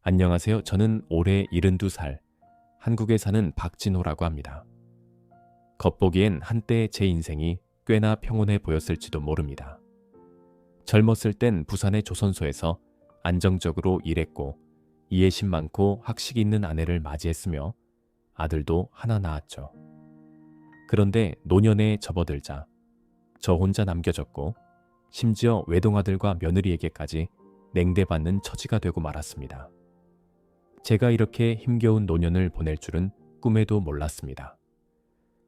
안녕하세요. 저는 올해 72살, 한국에 사는 박진호라고 합니다. 겉보기엔 한때 제 인생이 꽤나 평온해 보였을지도 모릅니다. 젊었을 땐 부산의 조선소에서 안정적으로 일했고 이해심 많고 학식 있는 아내를 맞이했으며 아들도 하나 낳았죠. 그런데 노년에 접어들자 저 혼자 남겨졌고 심지어 외동아들과 며느리에게까지 냉대받는 처지가 되고 말았습니다. 제가 이렇게 힘겨운 노년을 보낼 줄은 꿈에도 몰랐습니다.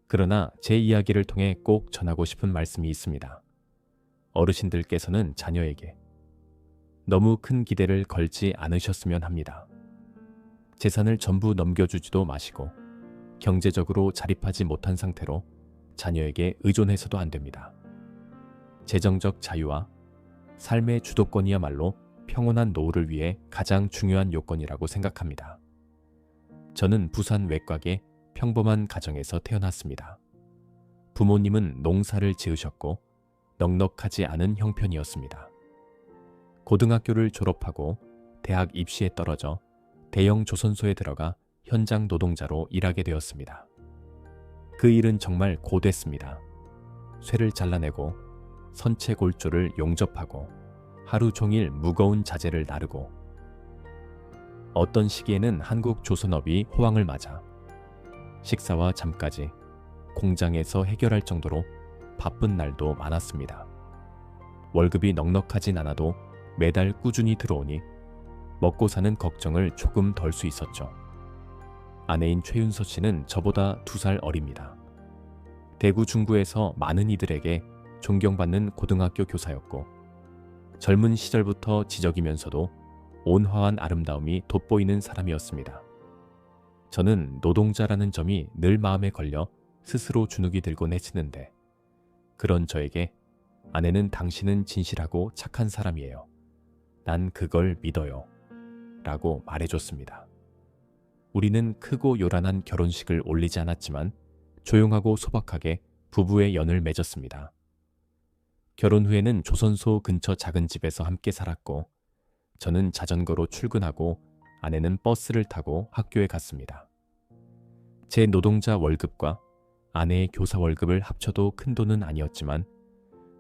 그러나 제 이야기를 통해 꼭 전하고 싶은 말씀이 있습니다. 어르신들께서는 자녀에게 너무 큰 기대를 걸지 않으셨으면 합니다. 재산을 전부 넘겨주지도 마시고 경제적으로 자립하지 못한 상태로 자녀에게 의존해서도 안 됩니다. 재정적 자유와 삶의 주도권이야말로 평온한 노후를 위해 가장 중요한 요건이라고 생각합니다. 저는 부산 외곽의 평범한 가정에서 태어났습니다. 부모님은 농사를 지으셨고 넉넉하지 않은 형편이었습니다. 고등학교를 졸업하고 대학 입시에 떨어져 대형 조선소에 들어가 현장 노동자로 일하게 되었습니다. 그 일은 정말 고됐습니다. 쇠를 잘라내고 선체 골조를 용접하고 하루 종일 무거운 자재를 나르고 어떤 시기에는 한국 조선업이 호황을 맞아 식사와 잠까지 공장에서 해결할 정도로 바쁜 날도 많았습니다. 월급이 넉넉하진 않아도 매달 꾸준히 들어오니 먹고 사는 걱정을 조금 덜 수 있었죠. 아내인 최윤서 씨는 저보다 2살 어립니다. 대구 중구에서 많은 이들에게 존경받는 고등학교 교사였고 젊은 시절부터 지적이면서도 온화한 아름다움이 돋보이는 사람이었습니다. 저는 노동자라는 점이 늘 마음에 걸려 스스로 주눅이 들곤 했었는데 그런 저에게 아내는 당신은 진실하고 착한 사람이에요. 난 그걸 믿어요. 라고 말해줬습니다. 우리는 크고 요란한 결혼식을 올리지 않았지만 조용하고 소박하게 부부의 연을 맺었습니다. 결혼 후에는 조선소 근처 작은 집에서 함께 살았고 저는 자전거로 출근하고 아내는 버스를 타고 학교에 갔습니다. 제 노동자 월급과 아내의 교사 월급을 합쳐도 큰 돈은 아니었지만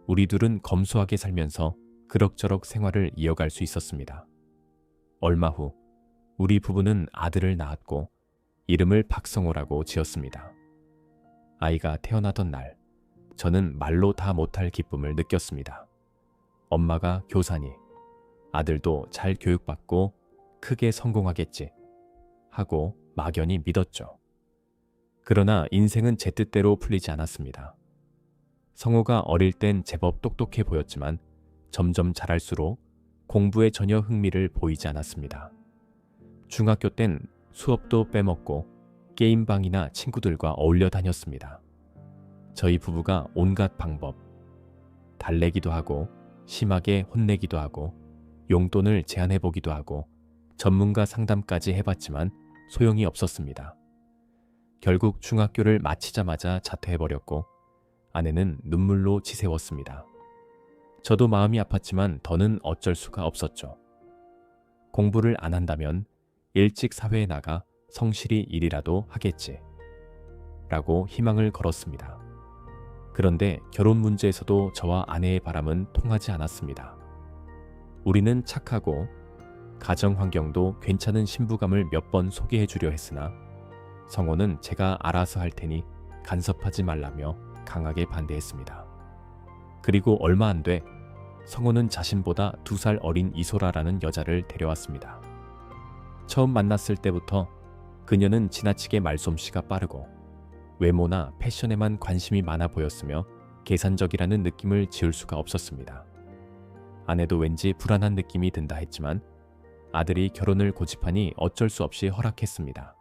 우리 둘은 검소하게 살면서 그럭저럭 생활을 이어갈 수 있었습니다. 얼마 후 우리 부부는 아들을 낳았고 이름을 박성호라고 지었습니다. 아이가 태어나던 날 저는 말로 다 못할 기쁨을 느꼈습니다. 엄마가 교사니 아들도 잘 교육받고 크게 성공하겠지 하고 막연히 믿었죠. 그러나 인생은 제 뜻대로 풀리지 않았습니다. 성호가 어릴 땐 제법 똑똑해 보였지만 점점 자랄수록 공부에 전혀 흥미를 보이지 않았습니다. 중학교 땐 수업도 빼먹고 게임방이나 친구들과 어울려 다녔습니다. 저희 부부가 온갖 방법, 달래기도 하고 심하게 혼내기도 하고 용돈을 제한해보기도 하고 전문가 상담까지 해봤지만 소용이 없었습니다. 결국 중학교를 마치자마자 자퇴해버렸고 아내는 눈물로 지새웠습니다. 저도 마음이 아팠지만 더는 어쩔 수가 없었죠. 공부를 안 한다면 일찍 사회에 나가 성실히 일이라도 하겠지 라고 희망을 걸었습니다. 그런데 결혼 문제에서도 저와 아내의 바람은 통하지 않았습니다. 우리는 착하고 가정 환경도 괜찮은 신부감을 몇 번 소개해 주려 했으나 성호는 제가 알아서 할 테니 간섭하지 말라며 강하게 반대했습니다. 그리고 얼마 안 돼 성호는 자신보다 2살 어린 이소라라는 여자를 데려왔습니다. 처음 만났을 때부터 그녀는 지나치게 말솜씨가 빠르고 외모나 패션에만 관심이 많아 보였으며 계산적이라는 느낌을 지울 수가 없었습니다. 아내도 왠지 불안한 느낌이 든다 했지만 아들이 결혼을 고집하니 어쩔 수 없이 허락했습니다.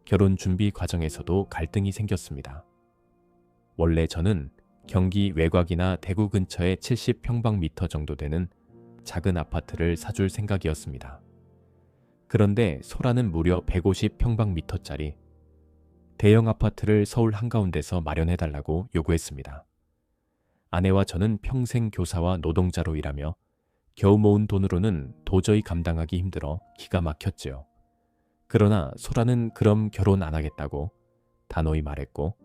결혼 준비 과정에서도 갈등이 생겼습니다. 원래 저는 경기 외곽이나 대구 근처에 70평방미터 정도 되는 작은 아파트를 사줄 생각이었습니다. 그런데 소라는 무려 150평방미터짜리 대형 아파트를 서울 한가운데서 마련해달라고 요구했습니다. 아내와 저는 평생 교사와 노동자로 일하며 겨우 모은 돈으로는 도저히 감당하기 힘들어 기가 막혔지요. 그러나 소라는 그럼 결혼 안 하겠다고 단호히 말했고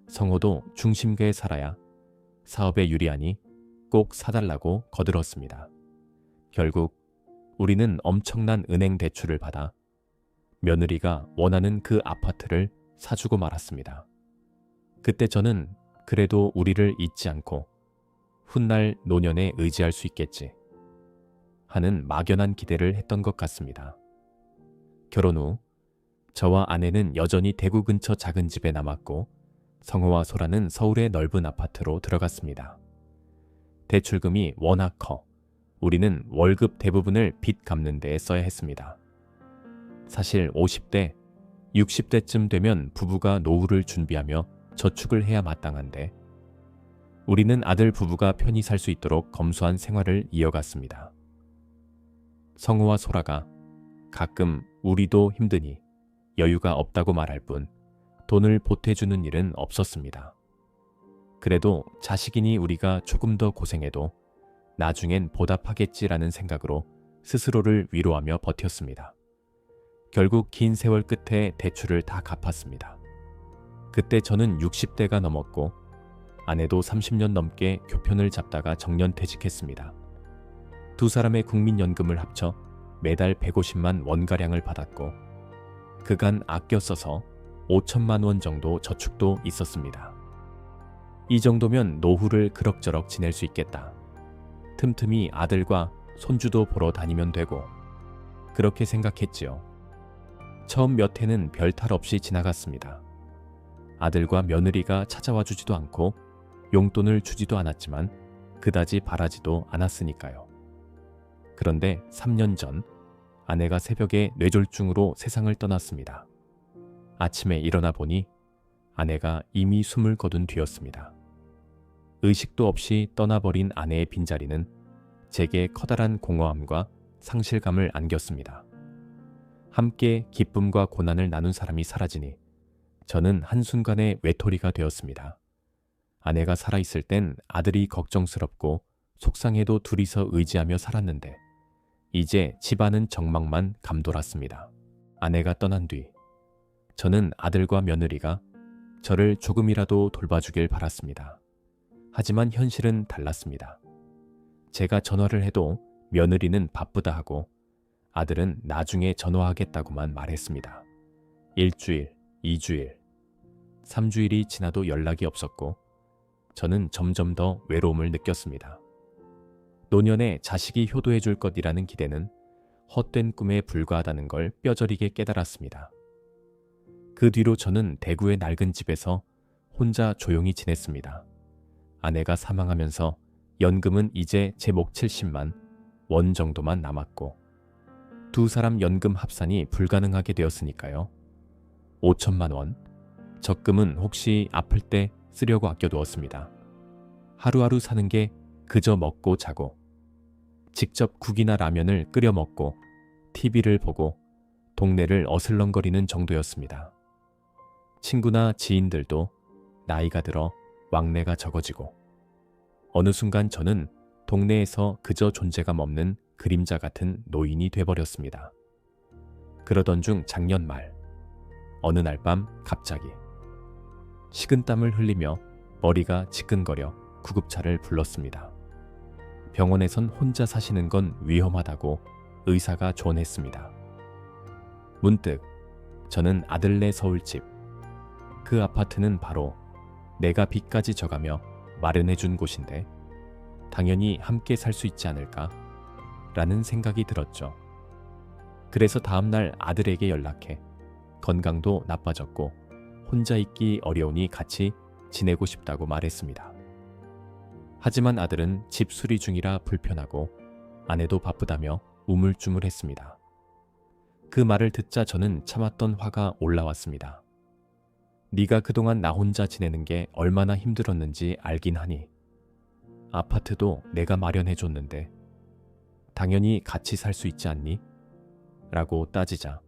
성호도 중심가에 살아야 사업에 유리하니 꼭 사달라고 거들었습니다. 결국 우리는 엄청난 은행 대출을 받아 며느리가 원하는 그 아파트를 사주고 말았습니다. 그때 저는 그래도 우리를 잊지 않고 훗날 노년에 의지할 수 있겠지 하는 막연한 기대를 했던 것 같습니다. 결혼 후 저와 아내는 여전히 대구 근처 작은 집에 남았고 성호와 소라는 서울의 넓은 아파트로 들어갔습니다. 대출금이 워낙 커 우리는 월급 대부분을 빚 갚는 데에 써야 했습니다. 사실 50대, 60대쯤 되면 부부가 노후를 준비하며 저축을 해야 마땅한데 우리는 아들 부부가 편히 살 수 있도록 검소한 생활을 이어갔습니다. 성우와 소라가 가끔 우리도 힘드니 여유가 없다고 말할 뿐 돈을 보태주는 일은 없었습니다. 그래도 자식이니 우리가 조금 더 고생해도 나중엔 보답하겠지라는 생각으로 스스로를 위로하며 버텼습니다. 결국 긴 세월 끝에 대출을 다 갚았습니다. 그때 저는 60대가 넘었고 아내도 30년 넘게 교편을 잡다가 정년퇴직했습니다. 두 사람의 국민연금을 합쳐 매달 150만 원가량을 받았고 그간 아껴 써서 5천만 원 정도 저축도 있었습니다. 이 정도면 노후를 그럭저럭 지낼 수 있겠다. 틈틈이 아들과 손주도 보러 다니면 되고 그렇게 생각했지요. 처음 몇 해는 별 탈 없이 지나갔습니다. 아들과 며느리가 찾아와 주지도 않고 용돈을 주지도 않았지만 그다지 바라지도 않았으니까요. 그런데 3년 전 아내가 새벽에 뇌졸중으로 세상을 떠났습니다. 아침에 일어나 보니 아내가 이미 숨을 거둔 뒤였습니다. 의식도 없이 떠나버린 아내의 빈자리는 제게 커다란 공허함과 상실감을 안겼습니다. 함께 기쁨과 고난을 나눈 사람이 사라지니 저는 한순간에 외톨이가 되었습니다. 아내가 살아있을 땐 아들이 걱정스럽고 속상해도 둘이서 의지하며 살았는데 이제 집안은 정막만 감돌았습니다. 아내가 떠난 뒤 저는 아들과 며느리가 저를 조금이라도 돌봐주길 바랐습니다. 하지만 현실은 달랐습니다. 제가 전화를 해도 며느리는 바쁘다 하고 아들은 나중에 전화하겠다고만 말했습니다. 1주일, 2주일, 3주일이 지나도 연락이 없었고 저는 점점 더 외로움을 느꼈습니다. 노년에 자식이 효도해 줄 것이라는 기대는 헛된 꿈에 불과하다는 걸 뼈저리게 깨달았습니다. 그 뒤로 저는 대구의 낡은 집에서 혼자 조용히 지냈습니다. 아내가 사망하면서 연금은 이제 제 목 70만 원 정도만 남았고 두 사람 연금 합산이 불가능하게 되었으니까요. 5천만 원, 적금은 혹시 아플 때 쓰려고 아껴두었습니다. 하루하루 사는 게 그저 먹고 자고 직접 국이나 라면을 끓여 먹고 TV를 보고 동네를 어슬렁거리는 정도였습니다. 친구나 지인들도 나이가 들어 왕래가 적어지고 어느 순간 저는 동네에서 그저 존재감 없는 그림자 같은 노인이 돼버렸습니다. 그러던 중 작년 말 어느 날 밤 갑자기 식은땀을 흘리며 머리가 지끈거려 구급차를 불렀습니다. 병원에선 혼자 사시는 건 위험하다고 의사가 조언했습니다. 문득 저는 아들네 서울집, 그 아파트는 바로 내가 빚까지 져가며 마련해준 곳인데 당연히 함께 살 수 있지 않을까? 라는 생각이 들었죠. 그래서 다음날 아들에게 연락해 건강도 나빠졌고 혼자 있기 어려우니 같이 지내고 싶다고 말했습니다. 하지만 아들은 집 수리 중이라 불편하고 아내도 바쁘다며 우물쭈물했습니다. 그 말을 듣자 저는 참았던 화가 올라왔습니다. 네가 그동안 나 혼자 지내는 게 얼마나 힘들었는지 알긴 하니 아파트도 내가 마련해줬는데 당연히 같이 살 수 있지 않니? 라고 따지자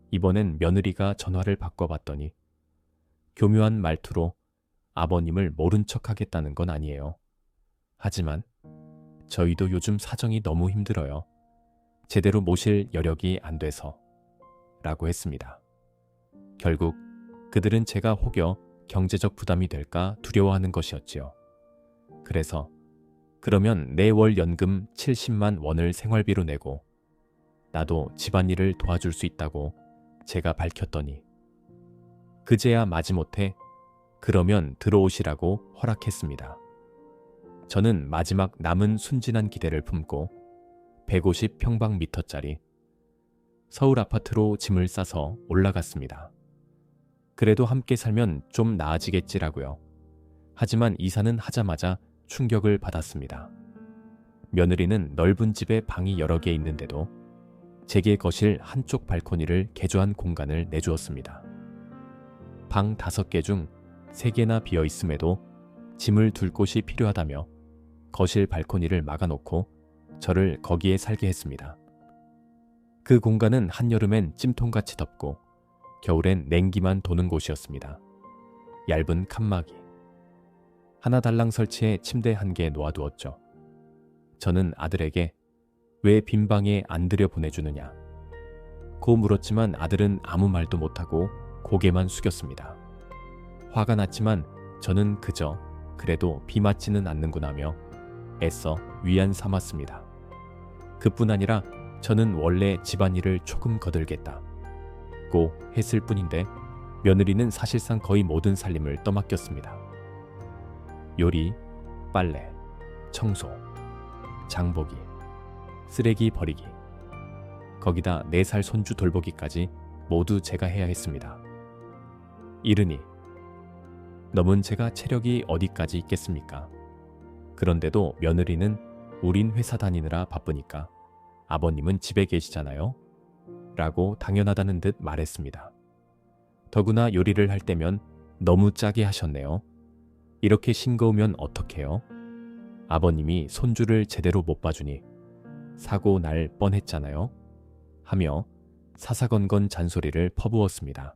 이번엔 며느리가 전화를 바꿔봤더니 교묘한 말투로 아버님을 모른 척 하겠다는 건 아니에요. 하지만 저희도 요즘 사정이 너무 힘들어요. 제대로 모실 여력이 안 돼서 라고 했습니다. 결국 그들은 제가 혹여 경제적 부담이 될까 두려워하는 것이었지요. 그래서 그러면 내 월 연금 70만 원을 생활비로 내고 나도 집안일을 도와줄 수 있다고 제가 밝혔더니 그제야 마지못해 그러면 들어오시라고 허락했습니다. 저는 마지막 남은 순진한 기대를 품고 150평방미터짜리 서울 아파트로 짐을 싸서 올라갔습니다. 그래도 함께 살면 좀 나아지겠지라고요. 하지만 이사는 하자마자 충격을 받았습니다. 며느리는 넓은 집에 방이 여러 개 있는데도 제게 거실 한쪽 발코니를 개조한 공간을 내주었습니다. 방 5개 중 3개나 비어 있음에도 짐을 둘 곳이 필요하다며 거실 발코니를 막아놓고 저를 거기에 살게 했습니다. 그 공간은 한여름엔 찜통같이 덥고 겨울엔 냉기만 도는 곳이었습니다. 얇은 칸막이. 하나 달랑 설치해 침대 1개 놓아두었죠. 저는 아들에게 왜 빈 방에 안 들여보내주느냐 고 물었지만 아들은 아무 말도 못하고 고개만 숙였습니다. 화가 났지만 저는 그저 그래도 비 맞지는 않는구나며 애써 위안 삼았습니다. 그뿐 아니라 저는 원래 집안일을 조금 거들겠다고 했을 뿐인데 며느리는 사실상 거의 모든 살림을 떠맡겼습니다. 요리, 빨래, 청소, 장보기, 쓰레기 버리기, 거기다 4살 손주 돌보기까지 모두 제가 해야 했습니다. 이르니 넘은 제가 체력이 어디까지 있겠습니까? 그런데도 며느리는 우린 회사 다니느라 바쁘니까 아버님은 집에 계시잖아요? 라고 당연하다는 듯 말했습니다. 더구나 요리를 할 때면 너무 짜게 하셨네요. 이렇게 싱거우면 어떡해요? 아버님이 손주를 제대로 못 봐주니 사고 날 뻔했잖아요. 하며 사사건건 잔소리를 퍼부었습니다.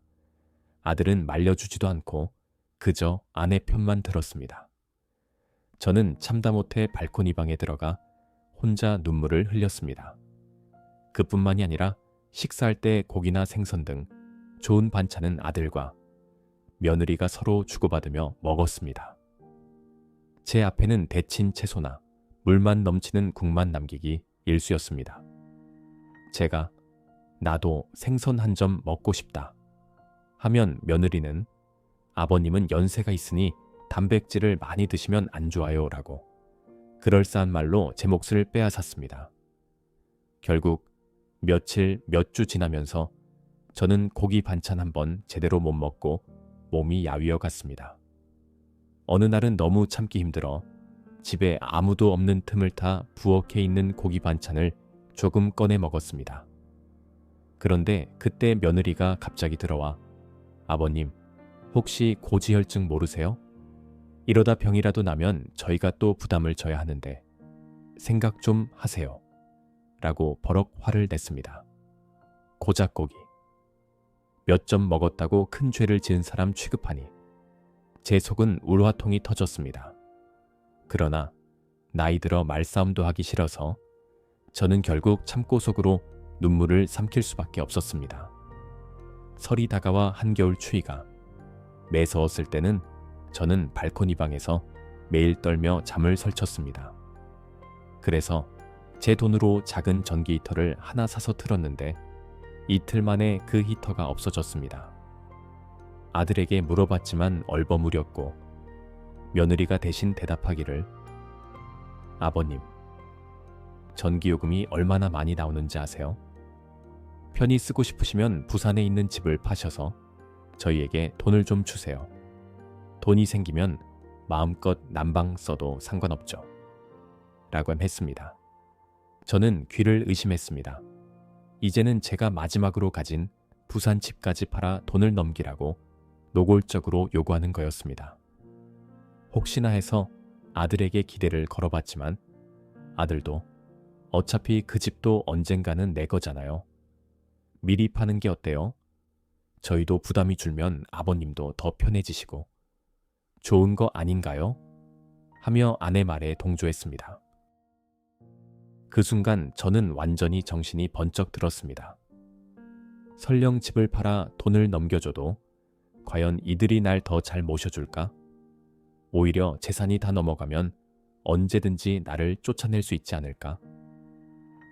아들은 말려주지도 않고 그저 아내 편만 들었습니다. 저는 참다 못해 발코니 방에 들어가 혼자 눈물을 흘렸습니다. 그뿐만이 아니라 식사할 때 고기나 생선 등 좋은 반찬은 아들과 며느리가 서로 주고받으며 먹었습니다. 제 앞에는 데친 채소나 물만 넘치는 국만 남기기 일쑤였습니다. 제가 나도 생선 한 점 먹고 싶다 하면 며느리는 아버님은 연세가 있으니 단백질을 많이 드시면 안 좋아요 라고 그럴싸한 말로 제 몫을 빼앗았습니다. 결국 며칠 몇 주 지나면서 저는 고기 반찬 한 번 제대로 못 먹고 몸이 야위어 갔습니다. 어느 날은 너무 참기 힘들어 집에 아무도 없는 틈을 타 부엌에 있는 고기 반찬을 조금 꺼내 먹었습니다. 그런데 그때 며느리가 갑자기 들어와 아버님 혹시 고지혈증 모르세요? 이러다 병이라도 나면 저희가 또 부담을 져야 하는데 생각 좀 하세요. 라고 버럭 화를 냈습니다. 고작 고기. 몇 점 먹었다고 큰 죄를 지은 사람 취급하니 제 속은 울화통이 터졌습니다. 그러나 나이 들어 말싸움도 하기 싫어서 저는 결국 참고 속으로 눈물을 삼킬 수밖에 없었습니다. 설이 다가와 한겨울 추위가 매서웠을 때는 저는 발코니 방에서 매일 떨며 잠을 설쳤습니다. 그래서 제 돈으로 작은 전기 히터를 하나 사서 틀었는데 이틀 만에 그 히터가 없어졌습니다. 아들에게 물어봤지만 얼버무렸고 며느리가 대신 대답하기를 아버님, 전기요금이 얼마나 많이 나오는지 아세요? 편히 쓰고 싶으시면 부산에 있는 집을 파셔서 저희에게 돈을 좀 주세요. 돈이 생기면 마음껏 난방 써도 상관없죠. 라고 했습니다. 저는 귀를 의심했습니다. 이제는 제가 마지막으로 가진 부산 집까지 팔아 돈을 넘기라고 노골적으로 요구하는 거였습니다. 혹시나 해서 아들에게 기대를 걸어봤지만 아들도 어차피 그 집도 언젠가는 내 거잖아요. 미리 파는 게 어때요? 저희도 부담이 줄면 아버님도 더 편해지시고 좋은 거 아닌가요? 하며 아내 말에 동조했습니다. 그 순간 저는 완전히 정신이 번쩍 들었습니다. 설령 집을 팔아 돈을 넘겨줘도 과연 이들이 날 더 잘 모셔줄까? 오히려 재산이 다 넘어가면 언제든지 나를 쫓아낼 수 있지 않을까?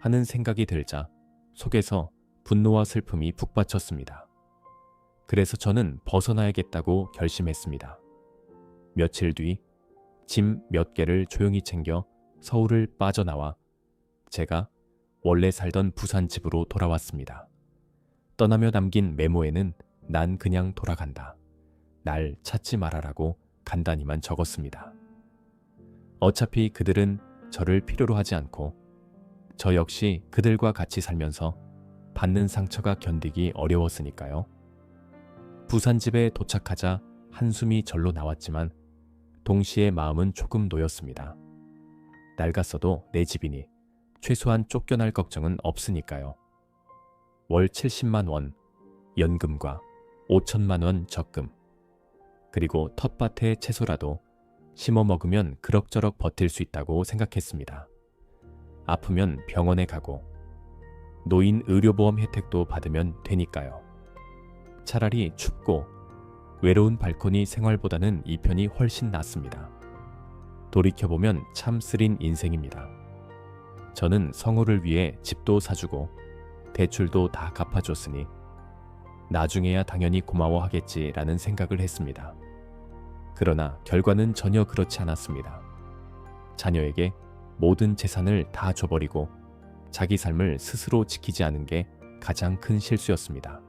하는 생각이 들자 속에서 분노와 슬픔이 북받쳤습니다. 그래서 저는 벗어나야겠다고 결심했습니다. 며칠 뒤 짐 몇 개를 조용히 챙겨 서울을 빠져나와 제가 원래 살던 부산 집으로 돌아왔습니다. 떠나며 남긴 메모에는 난 그냥 돌아간다. 날 찾지 말아라고 간단히만 적었습니다. 어차피 그들은 저를 필요로 하지 않고 저 역시 그들과 같이 살면서 받는 상처가 견디기 어려웠으니까요. 부산집에 도착하자 한숨이 절로 나왔지만 동시에 마음은 조금 놓였습니다. 낡았어도 내 집이니 최소한 쫓겨날 걱정은 없으니까요. 월 70만 원 연금과 5천만 원 적금, 그리고 텃밭에 채소라도 심어 먹으면 그럭저럭 버틸 수 있다고 생각했습니다. 아프면 병원에 가고 노인 의료보험 혜택도 받으면 되니까요. 차라리 춥고 외로운 발코니 생활보다는 이 편이 훨씬 낫습니다. 돌이켜보면 참 쓰린 인생입니다. 저는 성우를 위해 집도 사주고 대출도 다 갚아줬으니 나중에야 당연히 고마워하겠지라는 생각을 했습니다. 그러나 결과는 전혀 그렇지 않았습니다. 자녀에게 모든 재산을 다 줘버리고 자기 삶을 스스로 지키지 않은 게 가장 큰 실수였습니다.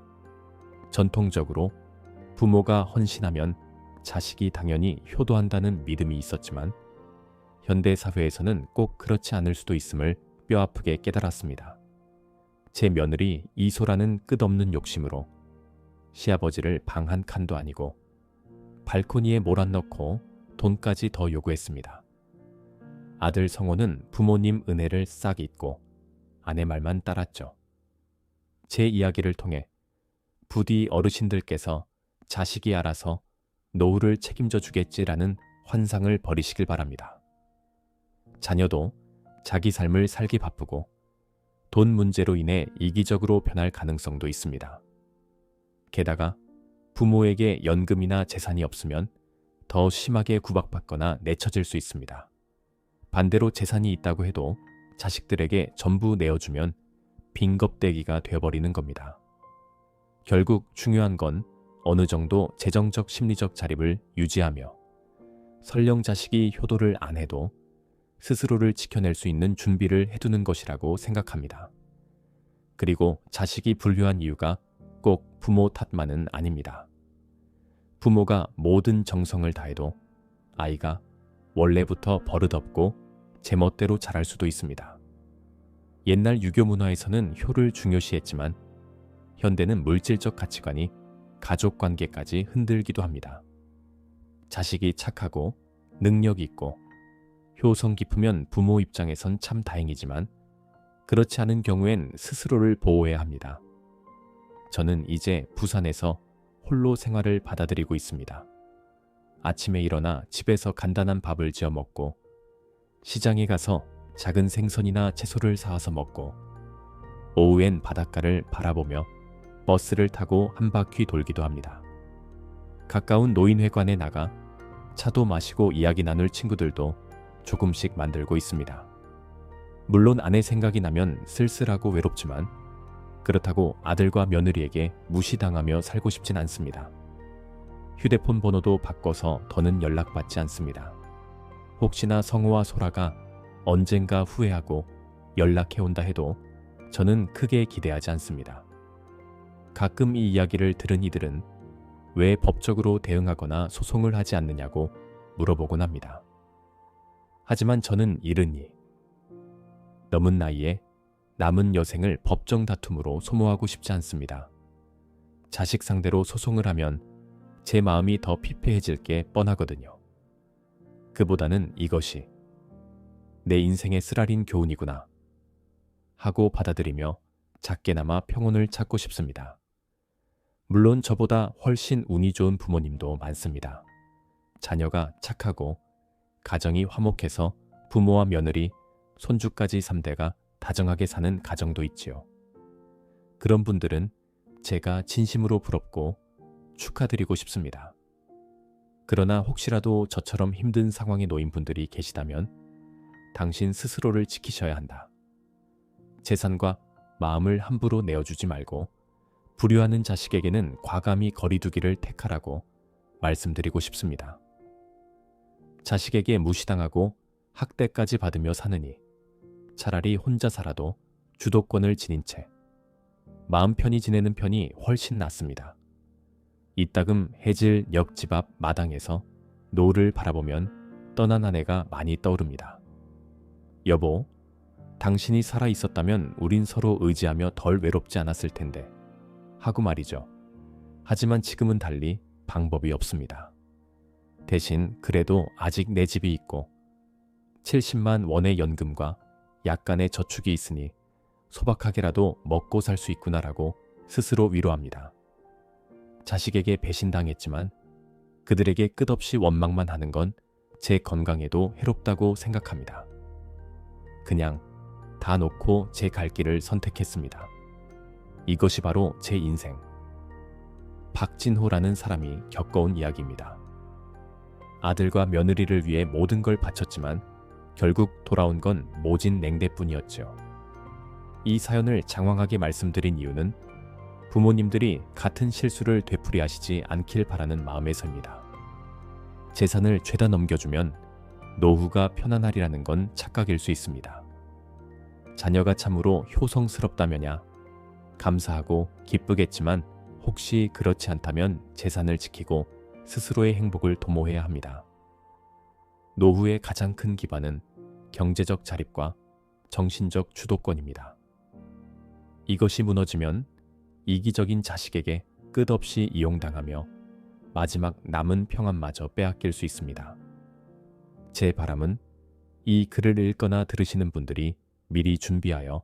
전통적으로 부모가 헌신하면 자식이 당연히 효도한다는 믿음이 있었지만 현대 사회에서는 꼭 그렇지 않을 수도 있음을 뼈아프게 깨달았습니다. 제 며느리 이소라는 끝없는 욕심으로 시아버지를 방 한 칸도 아니고 발코니에 몰아넣고 돈까지 더 요구했습니다. 아들 성호는 부모님 은혜를 싹 잊고 아내 말만 따랐죠. 제 이야기를 통해 부디 어르신들께서 자식이 알아서 노후를 책임져 주겠지라는 환상을 버리시길 바랍니다. 자녀도 자기 삶을 살기 바쁘고 돈 문제로 인해 이기적으로 변할 가능성도 있습니다. 게다가 부모에게 연금이나 재산이 없으면 더 심하게 구박받거나 내쳐질 수 있습니다. 반대로 재산이 있다고 해도 자식들에게 전부 내어주면 빈겁대기가 되어버리는 겁니다. 결국 중요한 건 어느 정도 재정적 심리적 자립을 유지하며 설령 자식이 효도를 안 해도 스스로를 지켜낼 수 있는 준비를 해두는 것이라고 생각합니다. 그리고 자식이 불효한 이유가 꼭 부모 탓만은 아닙니다. 부모가 모든 정성을 다해도 아이가 원래부터 버릇없고 제멋대로 자랄 수도 있습니다. 옛날 유교 문화에서는 효를 중요시했지만 현대는 물질적 가치관이 가족 관계까지 흔들기도 합니다. 자식이 착하고 능력 있고 효성 깊으면 부모 입장에선 참 다행이지만 그렇지 않은 경우엔 스스로를 보호해야 합니다. 저는 이제 부산에서 홀로 생활을 받아들이고 있습니다. 아침에 일어나 집에서 간단한 밥을 지어 먹고 시장에 가서 작은 생선이나 채소를 사와서 먹고 오후엔 바닷가를 바라보며 버스를 타고 한 바퀴 돌기도 합니다. 가까운 노인회관에 나가 차도 마시고 이야기 나눌 친구들도 조금씩 만들고 있습니다. 물론 아내 생각이 나면 쓸쓸하고 외롭지만 그렇다고 아들과 며느리에게 무시당하며 살고 싶진 않습니다. 휴대폰 번호도 바꿔서 더는 연락받지 않습니다. 혹시나 성우와 소라가 언젠가 후회하고 연락해온다 해도 저는 크게 기대하지 않습니다. 가끔 이 이야기를 들은 이들은 왜 법적으로 대응하거나 소송을 하지 않느냐고 물어보곤 합니다. 하지만 저는 이르니 넘은 나이에 남은 여생을 법정 다툼으로 소모하고 싶지 않습니다. 자식 상대로 소송을 하면 제 마음이 더 피폐해질 게 뻔하거든요. 그보다는 이것이 내 인생의 쓰라린 교훈이구나 하고 받아들이며 작게나마 평온을 찾고 싶습니다. 물론 저보다 훨씬 운이 좋은 부모님도 많습니다. 자녀가 착하고 가정이 화목해서 부모와 며느리 손주까지 3대가 다정하게 사는 가정도 있지요. 그런 분들은 제가 진심으로 부럽고 축하드리고 싶습니다. 그러나 혹시라도 저처럼 힘든 상황에 놓인 분들이 계시다면 당신 스스로를 지키셔야 한다. 재산과 마음을 함부로 내어주지 말고 불효하는 자식에게는 과감히 거리두기를 택하라고 말씀드리고 싶습니다. 자식에게 무시당하고 학대까지 받으며 사느니 차라리 혼자 살아도 주도권을 지닌 채 마음 편히 지내는 편이 훨씬 낫습니다. 이따금 해질 옆집 앞 마당에서 노을을 바라보면 떠난 아내가 많이 떠오릅니다. 여보, 당신이 살아 있었다면 우린 서로 의지하며 덜 외롭지 않았을 텐데 하고 말이죠. 하지만 지금은 달리 방법이 없습니다. 대신 그래도 아직 내 집이 있고 70만 원의 연금과 약간의 저축이 있으니 소박하게라도 먹고 살 수 있구나라고 스스로 위로합니다. 자식에게 배신당했지만 그들에게 끝없이 원망만 하는 건 제 건강에도 해롭다고 생각합니다. 그냥 다 놓고 제 갈 길을 선택했습니다. 이것이 바로 제 인생. 박진호라는 사람이 겪어온 이야기입니다. 아들과 며느리를 위해 모든 걸 바쳤지만 결국 돌아온 건 모진 냉대뿐이었죠. 이 사연을 장황하게 말씀드린 이유는 부모님들이 같은 실수를 되풀이하시지 않길 바라는 마음에서입니다. 재산을 죄다 넘겨주면 노후가 편안하리라는 건 착각일 수 있습니다. 자녀가 참으로 효성스럽다면야 감사하고 기쁘겠지만 혹시 그렇지 않다면 재산을 지키고 스스로의 행복을 도모해야 합니다. 노후의 가장 큰 기반은 경제적 자립과 정신적 주도권입니다. 이것이 무너지면 이기적인 자식에게 끝없이 이용당하며 마지막 남은 평안마저 빼앗길 수 있습니다. 제 바람은 이 글을 읽거나 들으시는 분들이 미리 준비하여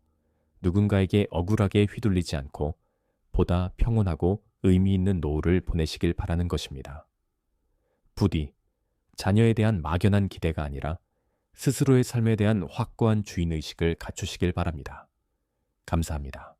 누군가에게 억울하게 휘둘리지 않고 보다 평온하고 의미 있는 노후를 보내시길 바라는 것입니다. 부디 자녀에 대한 막연한 기대가 아니라 스스로의 삶에 대한 확고한 주인의식을 갖추시길 바랍니다. 감사합니다.